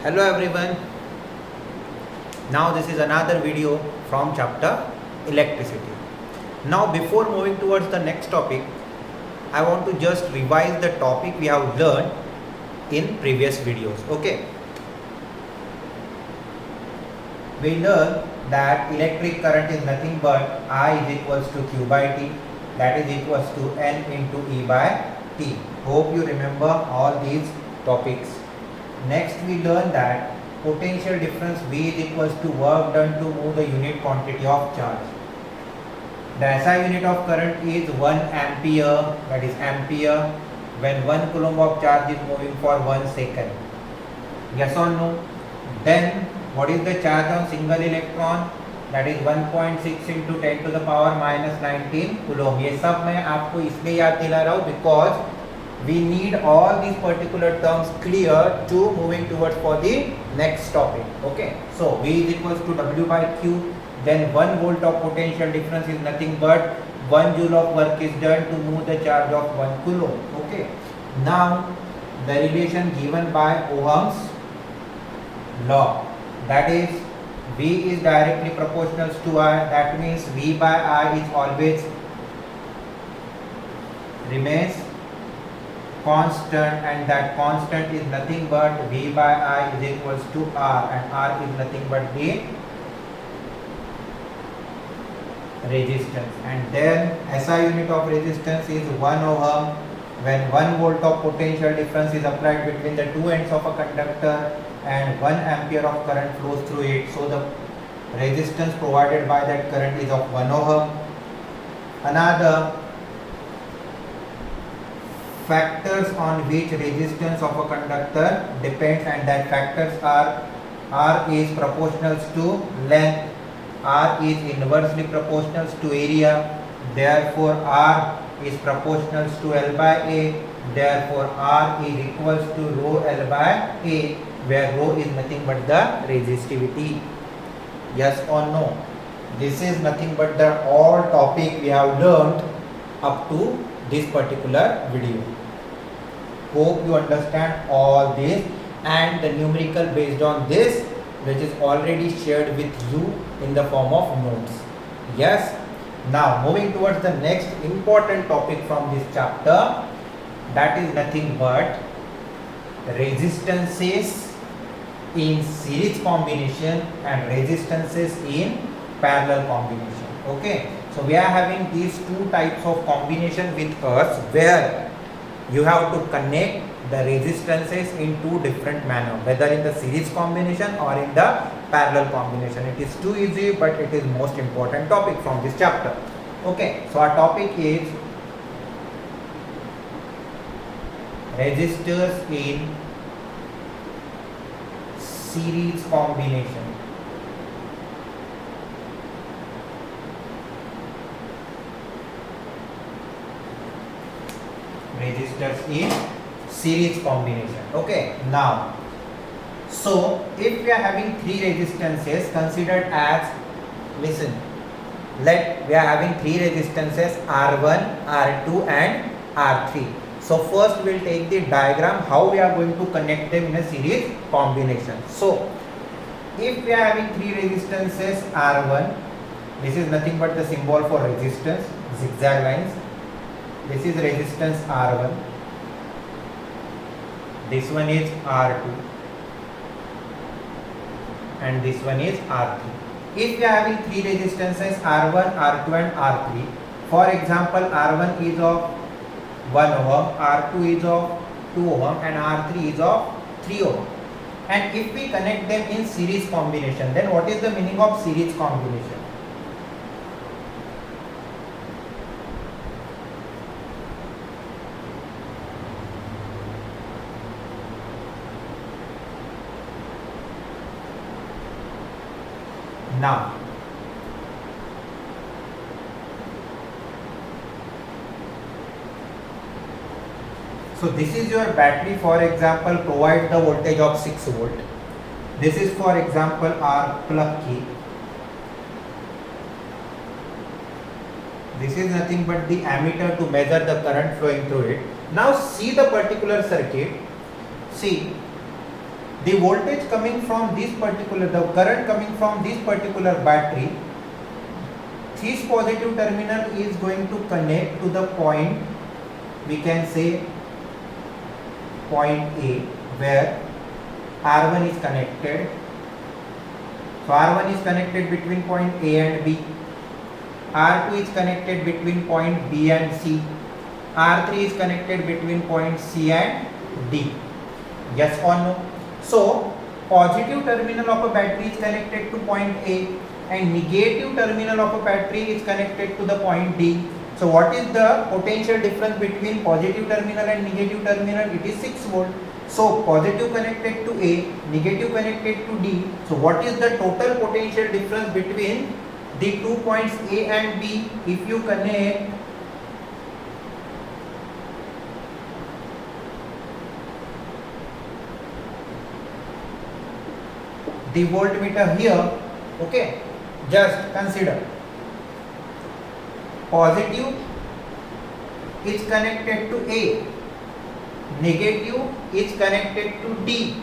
Hello everyone. Now this is another video from chapter electricity. Now before moving towards the next topic, I want to just revise the topic we have learned in previous videos. Okay. We learned that electric current is nothing but I is equals to Q by T, that is equals to N into E by T. Hope you remember all these topics. Next we learn that potential difference V is equals to work done to move the unit quantity of charge. The SI unit of current is 1 ampere, that is ampere, when 1 coulomb of charge is moving for 1 second. Yes or no? Then what is the charge on single electron? That is 1.6 into 10 to the power minus 19 coulomb. ये सब मैं आपको इसलिए याद दिला रहा हूँ because we need all these particular terms clear to moving towards for the next topic. Okay, so V is equals to W by Q. Then 1 volt of potential difference is nothing but 1 joule of work is done to move the charge of 1 coulomb. Okay, now the relation given by Ohm's law, that is V is directly proportional to I, that means V by I is always remains constant, and that constant is nothing but V by I is equals to R, and R is nothing but the resistance. And then SI unit of resistance is 1 ohm when 1 volt of potential difference is applied between the two ends of a conductor and 1 ampere of current flows through it. So the resistance provided by that current is of 1 ohm. Another factors on which resistance of a conductor depends, and that factors are R is proportional to length, R is inversely proportional to area, therefore R is proportional to L by A, therefore R is equals to rho L by A, where rho is nothing but the resistivity. Yes or no? This is nothing but the all topic we have learned up to this particular video. Hope you understand all this, and the numerical based on this, which is already shared with you in the form of notes. Yes. Now moving towards the next important topic from this chapter, that is nothing but resistances in series combination and resistances in parallel combination. Okay, so we are having these two types of combination with us, where you have to connect the resistances in two different manner, whether in the series combination or in the parallel combination. It is too easy, but it is most important topic from this chapter. Okay, so our topic is resistors in series combination. Resistors in series combination. Okay, now so if we are having three resistances considered as, listen, let we are having three resistances R1, R2 and R3. So first we will take the diagram how we are going to connect them in a series combination. So if we are having three resistances R1, this is nothing but the symbol for resistance, zigzag lines. This is resistance R1, this one is R2, and this one is R3. If we are having three resistances R1, R2 and R3, for example R1 is of 1 ohm, R2 is of 2 ohm and R3 is of 3 ohm, and if we connect them in series combination, then what is the meaning of series combination? Now, so this is your battery, for example, provide the voltage of 6 volt. This is for example our plug key. This is nothing but the ammeter to measure the current flowing through it. Now see the particular circuit. See, the voltage coming from this particular, the current coming from this particular battery, this positive terminal is going to connect to the point, we can say point A, where R1 is connected. So R1 is connected between point A and B, R2 is connected between point B and C, R3 is connected between point C and D. Yes or no? So positive terminal of a battery is connected to point A and negative terminal of a battery is connected to the point D. So what is the potential difference between positive terminal and negative terminal? It is 6 volt. So positive connected to A, negative connected to D. So what is the total potential difference between the 2 points A and B if you connect the voltmeter here? Okay, just consider positive is connected to A, negative is connected to D,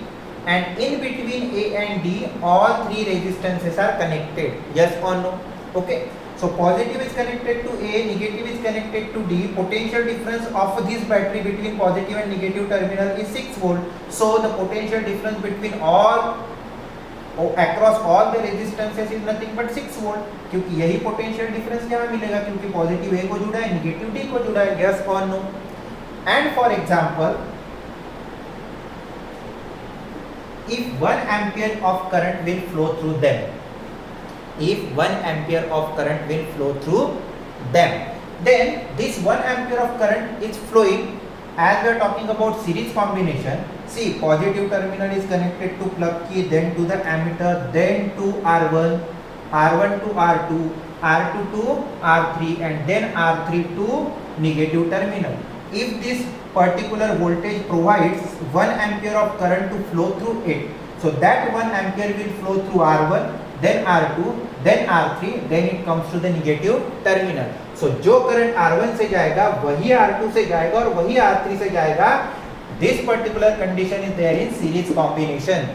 and in between A and D all three resistances are connected. Yes or no? Okay, so positive is connected to A, negative is connected to D. Potential difference of this battery between positive and negative terminal is 6 volt. So the potential difference between all across all the resistances is nothing but 6 volt, क्योंकि यही potential difference यहाँ मिलेगा, क्योंकि positive A को जुड़ा है, negative D को जुड़ा है. Yes or no? And for example, if 1 ampere of current will flow through them, if 1 ampere of current will flow through them, then this 1 ampere of current is flowing, as we are talking about series combination. See, positive terminal is connected to plug key, then to the ammeter, then to R1, R1 to R2, R2 to R3, and then R3 to negative terminal. If this particular voltage provides 1 ampere of current to flow through it, so that 1 ampere will flow through R1, then R2, then R3, then it comes to the negative terminal. So जो current R1 से जाएगा वही R2 से जाएगा और वही R3 से जाएगा. This particular condition is there in series combination.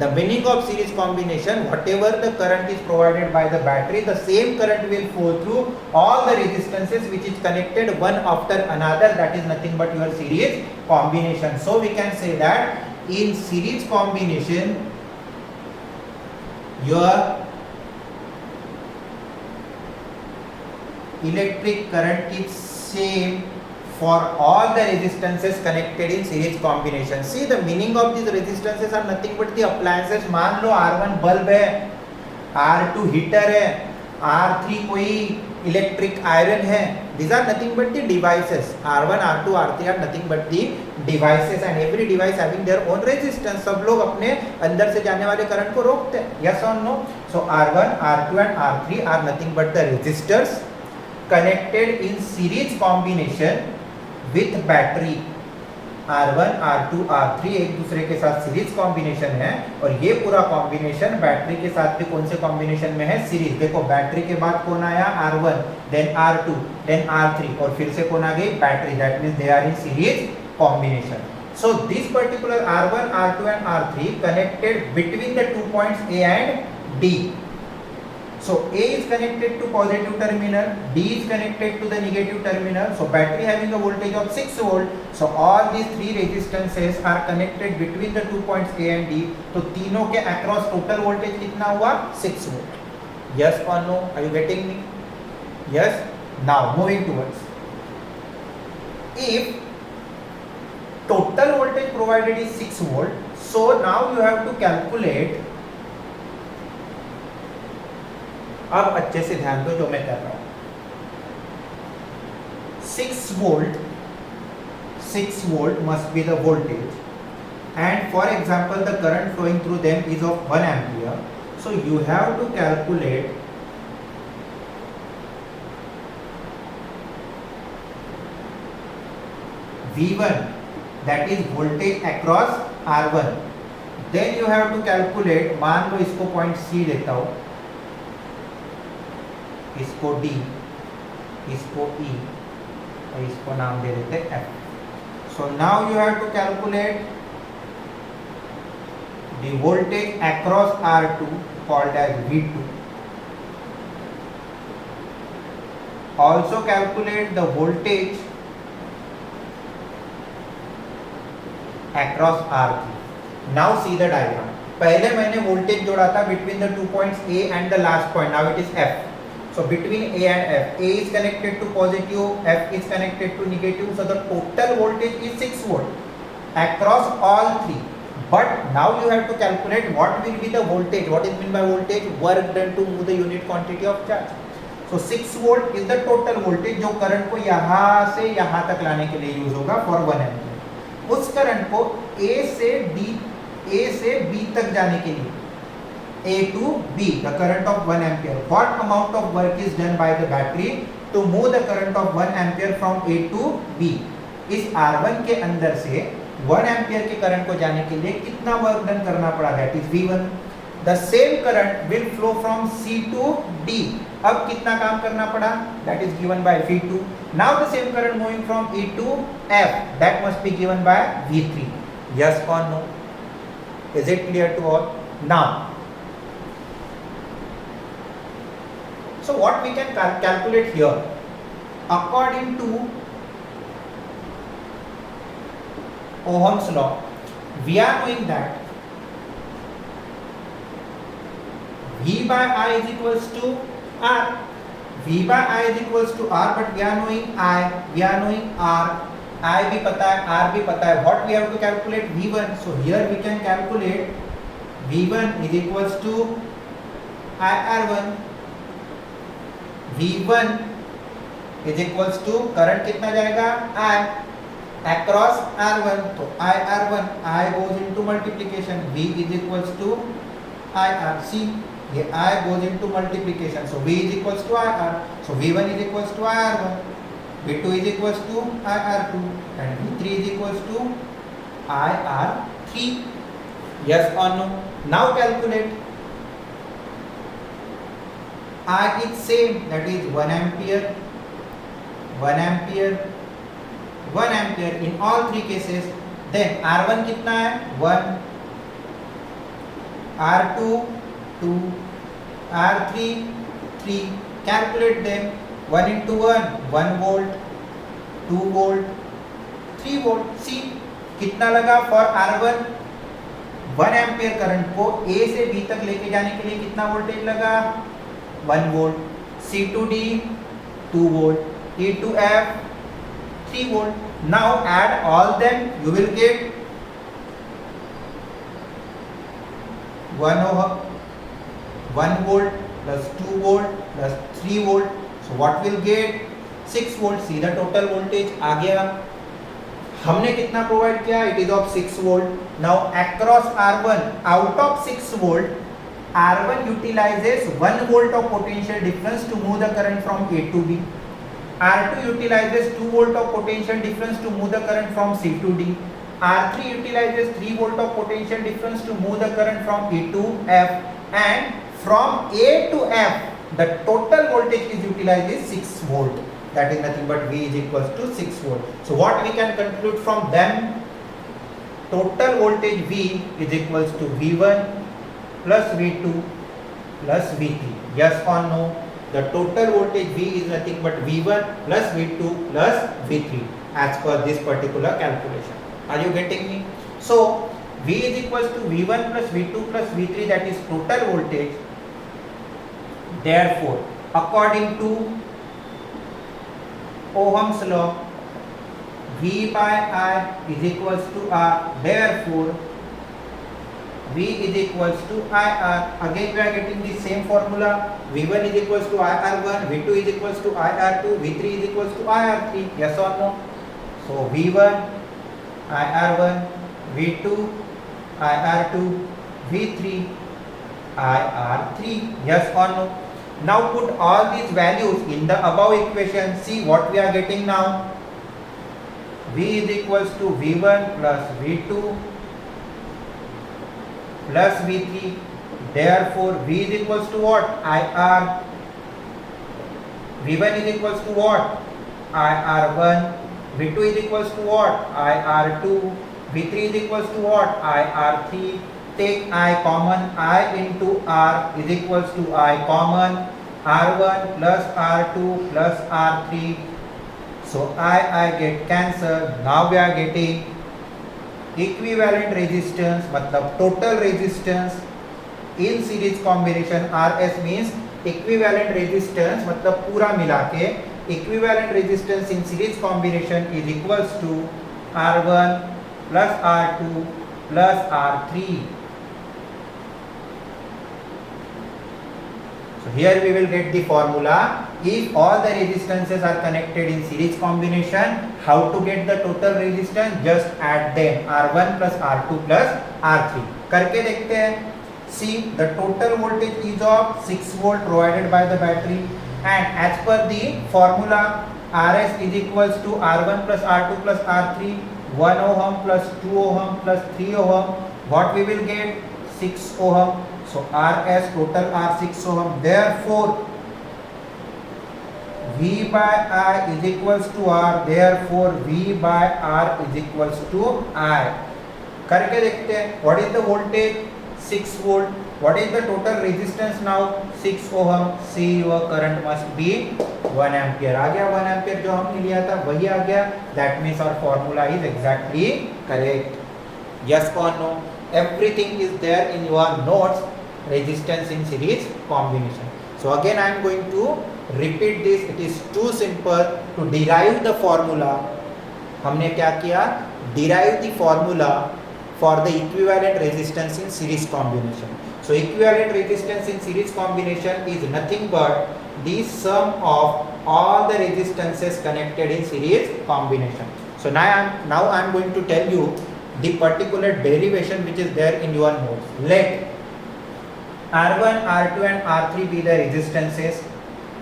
The meaning of series combination, whatever the current is provided by the battery, the same current will flow through all the resistances which is connected one after another. That is nothing but your series combination. So we can say that in series combination, your electric current is same for all the resistances connected in series combination. See, the meaning of these resistances are nothing but the appliances. मान लो R1 bulb है, R2 heater है, R3 कोई electric iron है. These are nothing but the devices. R1, R2, R3 are nothing but the devices, and every device having their own resistance. सब लोग अपने अंदर से जाने वाले करंट को रोकते हैं. Yes or no? So R1, R2 and R3 are nothing but the resistors connected in series combination with battery. R1, R2, R3 एक दूसरे के साथ सीरीज कॉम्बिनेशन है, और ये पूरा कॉम्बिनेशन बैटरी के साथ भी कौन से कॉम्बिनेशन में है? सीरीज. देखो, बैटरी के बाद कौन आया? R1, then R2, then R3, और फिर से कौन आ गई? Battery. That means they are in series combination. So this particular R1, R2 and R3 connected between the 2 points A and D. So A is connected to positive terminal, D is connected to the negative terminal. So battery having a voltage of 6 volt. So all these three resistances are connected between the 2 points A and D. तो तीनों के across total voltage कितना हुआ? 6 volt. Yes or no? Are you getting me? Yes. Now moving towards, if total voltage provided is 6 volt, so now you have to calculate. अब अच्छे से ध्यान दो जो मैं कर रहा हूं. 6 volt must be the voltage, and for example the current flowing through them is of 1 ampere. So you have to calculate V1, that is voltage across R1. Then you have to calculate, मान लो इसको point C लेता हूं, इसको D, इसको E, और इसको नाम दे देते F. So now you have to calculate the voltage across R2 called as V2. Also calculate the voltage across R3. Now see the diagram. पहले मैंने वोल्टेज जोड़ा था between the 2 points A and the last point. Now it is F. So between A and F, A is connected to positive, F is connected to negative. So the total voltage is 6 volt across all three. But now you have to calculate what will be the voltage. What is meant by voltage? Work done to move the unit quantity of charge. So 6 volt is the total voltage जो current को यहाँ से यहाँ तक लाने के लिए use होगा for 1 एम्पीयर. उस करंट को A से B तक जाने के लिए A to B, the current of 1 ampere. What amount of work is done by the battery to move the current of 1 ampere from A to B? इस R1 के अंदर से 1 ampere के करंट को जाने के लिए कितना वर्क डन करना पड़ा? That is V1. The same current will flow from C to D. अब कितना काम करना पड़ा? That is given by V2. Now the same current moving from E to F, that must be given by V3. Yes or no? Is it clear to all? Now, so what we can calculate here, according to Ohm's law, we are knowing that V by I is equals to R. V by I is equals to R, but we are knowing I, we are knowing R. I भी पता है, R भी पता है. What we have to calculate? V1. So here we can calculate V1 is equals to IR1. V1 is equals to current कितना जाएगा? I across R1. तो IR1, I goes into multiplication. V is equals to IR. See, ये I goes into multiplication. So V is equals to IR. So V1 is equals to IR1. V2 is equals to IR2 and V3 is equals to IR3. Yes or no? Now calculate. I is same, that is 1 ampere, 1 ampere, 1 ampere in all three cases. Then R1 कितना है? 1, R2 2, R3 3. Calculate them. 1 into 1, 1 volt, 2 volt, 3 volt. See, कितना लगा for R1? 1 ampere current को A से B तक लेके जाने के लिए कितना वोल्टेज लगा? 1 volt. C to D 2 volt. E to F 3 volt. Now add all them, you will get 1 volt plus 2 volt plus 3 volt. So what will get? 6 volt. See the total voltage आ गया. हमने कितना provide किया? It is of 6 volt. Now across R1, out of 6 volt, R1 utilizes 1 volt of potential difference to move the current from A to B. R2 utilizes 2 volt of potential difference to move the current from C to D. R3 utilizes 3 volt of potential difference to move the current from A to F. And from A to F, the total voltage is utilized is 6 volt. That is nothing but V is equals to 6 volt. So what we can conclude from them? Total voltage V is equals to V1 plus V2 plus V3. Yes or no? The total voltage V is nothing but V1 plus V2 plus V3 as per this particular calculation. Are you getting me? So V is equals to V1 plus V2 plus V3, that is total voltage. Therefore, according to Ohm's law, V by I is equals to R. Therefore, V is equals to IR. Again we are getting the same formula. V1 is equals to IR1, V2 is equals to IR2, V3 is equals to IR3. Yes or no? So V1, IR1, V2, IR2, V3, IR3. Yes or no? Now put all these values in the above equation. See what we are getting now. V is equals to V1 plus V2 plus V3. Therefore V is equals to what? IR. V1 is equals to what? IR1. V2 is equals to what? IR2. V3 is equals to what? IR3. take I common, I into R is equals to I common, R1 plus R2 plus R3. So I get cancelled. Now we are getting equivalent resistance, मतलब total resistance in series combination. RS means equivalent resistance, मतलब पूरा मिला के equivalent resistance in series combination is equals to R1 plus R2 plus R3. So here we will get the formula. If all the resistances are connected in series combination, how to get the total resistance? Just add them, R1 plus R2 plus R3. करके देखते हैं. See, the total voltage is of 6 volt provided by the battery, and as per the formula, RS is equals to R1 plus R2 plus R3, 1 ohm plus 2 ohm plus 3 ohm. What we will get? 6 ohm. So RS total are 6 ohm. Therefore, V by I is equals to R. Therefore, V by R is equals to I. करके देखते हैं. What is the voltage? 6 volt. What is the total resistance now? 6 ohm. See, your current must be 1 ampere. आ गया 1 ampere जो हमने लिया था वही आ गया. That means our formula is exactly correct. Yes or no? Everything is there in your notes. Resistance in series combination. So again I am going to repeat this. It is too simple to derive the formula. हमने क्या किया? Derive the formula for the equivalent resistance in series combination. So equivalent resistance in series combination is nothing but the sum of all the resistances connected in series combination. So now I am going to tell you the particular derivation which is there in your notes. Let R1, R2 and R3 be the resistances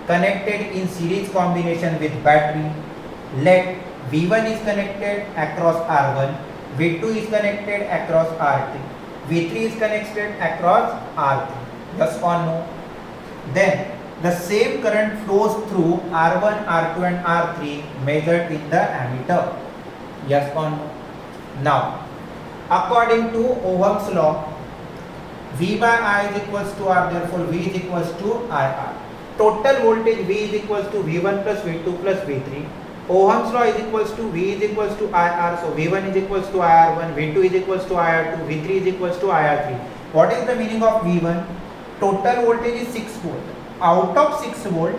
connected in series combination with battery. Let V1 is connected across R1, V2 is connected across R3, V3 is connected across R3. Yes or no? Then the same current flows through R1, R2 and R3 measured in the ammeter. Yes or no? Now, according to Ohm's law, V by I is equals to R, therefore V is equals to IR. Total voltage V is equals to V1 plus V2 plus V3. Ohm's law is equals to V is equals to IR, so V1 is equals to IR1, V2 is equals to IR2, V3 is equals to IR3. What is the meaning of V1? Total voltage is 6 volt. Out of 6 volt,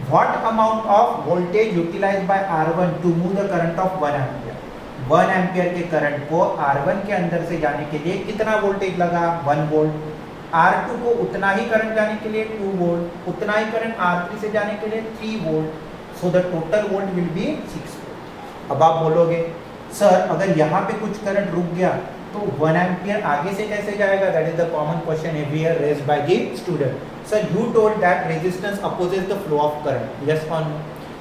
what amount of voltage utilized by R1 to move the current of 1 ampere? 1 ampere के current को R1 के अंदर से जाने के लिए कितना voltage लगा? 1 वोल्ट. R2 को उतना ही करंट जाने के लिए 2 वोल्ट, उतना ही करंट R3 से जाने के लिए 3 volt. So the total volt will be 6 volt. अब आप बोलोगे सर अगर यहाँ पे कुछ करंट रुक गया तो 1 एम्पियर आगे से कैसे जाएगा? That is the common question everywhere raised by the student. Sir you told that resistance opposes the flow of current. Yes और no?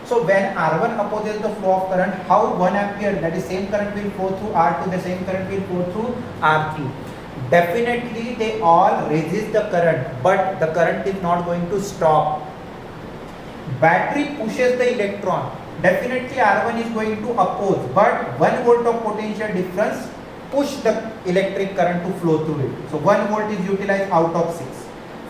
So when R1 opposes the flow of current, how 1 ampere, that is same current will flow through R2, the same current will flow through R3. Definitely they all resist the current, but the current is not going to stop. Battery pushes the electron. Definitely R1 is going to oppose, but 1 volt of potential difference push the electric current to flow through it. So 1 volt is utilized out of 6.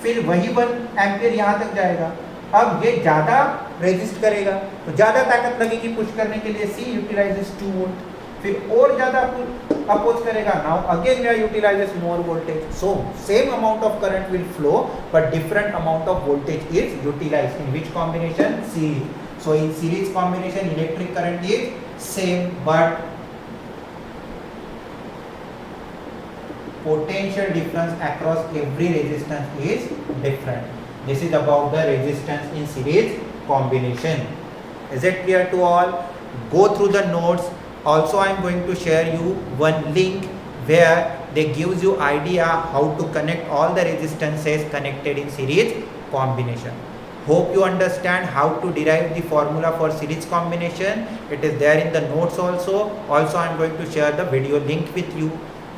फिर वही 1 ampere यहाँ तक जाएगा. अब ये ज़्यादा resist करेगा तो ज़्यादा ताकत लगेगी पुश करने के लिए. C utilises 2 volt. फिर और ज़्यादा अपोज करेगा. Now again we utilises more voltage. So same amount of current will flow but different amount of voltage is utilised in which combination? Series. So in series combination electric current is same but potential difference across every resistance is different. This is about the resistance in series combination. Is it clear to all? Go through the notes. Also I am going to share you one link where they gives you idea how to connect all the resistances connected in series combination. Hope you understand how to derive the formula for series combination. It is there in the notes also. Also I am going to share the video link with you.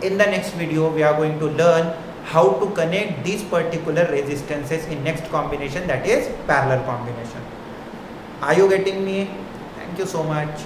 In the next video, we are going to learn how to connect these particular resistances in next combination, that is parallel combination. Are you getting me? Thank you so much.